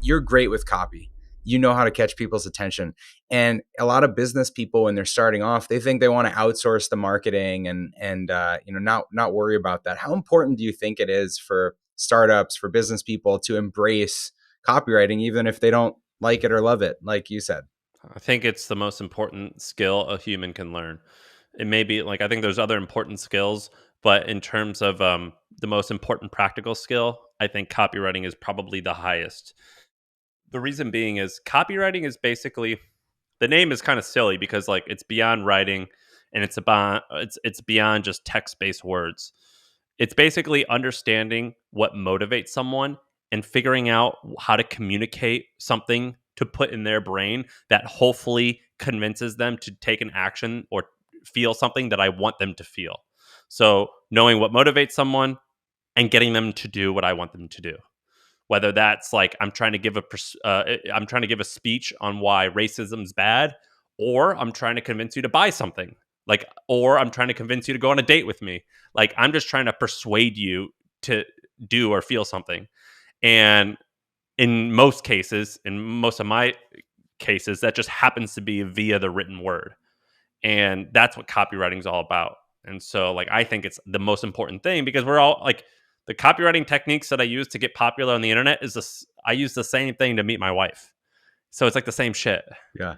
you're great with copy. You know how to catch people's attention. And a lot of business people, when they're starting off, they think they want to outsource the marketing and not worry about that. How important do you think it is for startups, for business people to embrace copywriting, even if they don't like it or love it, like you said? I think it's the most important skill a human can learn. It may be like, I think there's other important skills, but in terms of the most important practical skill, I think copywriting is probably the highest. The reason being is copywriting is basically, the name is kind of silly because like it's beyond writing, and it's beyond just text-based words. It's basically understanding what motivates someone and figuring out how to communicate something to put in their brain that hopefully convinces them to take an action or feel something that I want them to feel. So knowing what motivates someone and getting them to do what I want them to do. Whether that's like I'm trying to give a speech on why racism is bad, or I'm trying to convince you to buy something, like, or I'm trying to convince you to go on a date with me. Like, I'm just trying to persuade you to do or feel something. And in most of my cases, that just happens to be via the written word. And that's what copywriting is all about. And so, like, I think it's the most important thing because we're all like, the copywriting techniques that I use to get popular on the internet is this. I use the same thing to meet my wife. So it's like the same shit. Yeah.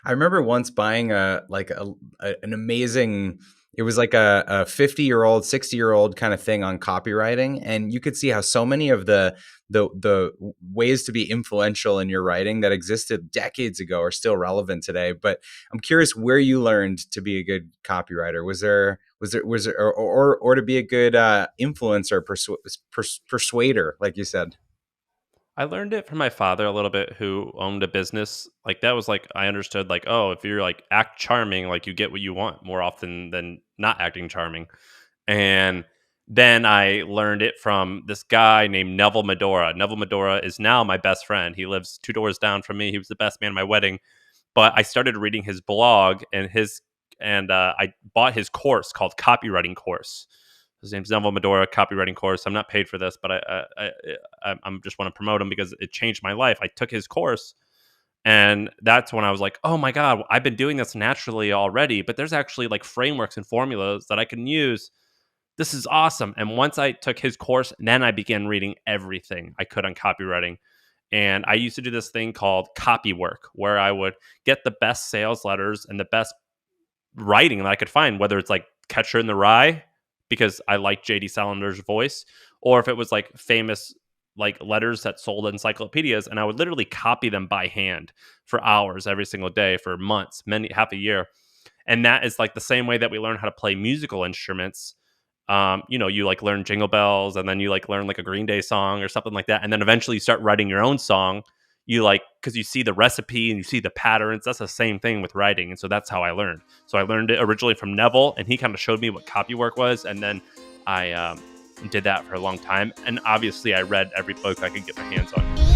I remember once buying an amazing, it was like a 50-year-old, 60-year-old kind of thing on copywriting. And you could see how so many of the ways to be influential in your writing that existed decades ago are still relevant today. But I'm curious where you learned to be a good copywriter. Was there or to be a good influencer, persuader, like you said? I learned it from my father a little bit, who owned a business. Like, that was like, I understood, like, oh, if you're like act charming, like you get what you want more often than not acting charming. And then I learned it from this guy named Neville Medora. Neville Medora is now my best friend. He lives 2 doors down from me. He was the best man at my wedding. But I started reading his blog and I bought his course called Copywriting Course. His name's Neville Medora, Copywriting Course. I'm not paid for this, but I'm just want to promote him because it changed my life. I took his course, and that's when I was like, oh my God, I've been doing this naturally already, but there's actually like frameworks and formulas that I can use. This is awesome. And once I took his course, then I began reading everything I could on copywriting. And I used to do this thing called copy work, where I would get the best sales letters and the best writing that I could find, whether it's like Catcher in the Rye, because I like JD Salinger's voice, or if it was like famous like letters that sold encyclopedias, and I would literally copy them by hand for hours every single day for months, half a year. And that is like the same way that we learn how to play musical instruments. You like learn Jingle Bells, and then you like learn like a Green Day song or something like that, and then eventually you start writing your own song. You like, because you see the recipe and you see the patterns. That's the same thing with writing, and so that's how I learned. So I learned it originally from Neville, and he kind of showed me what copy work was, and then I did that for a long time. And obviously, I read every book I could get my hands on.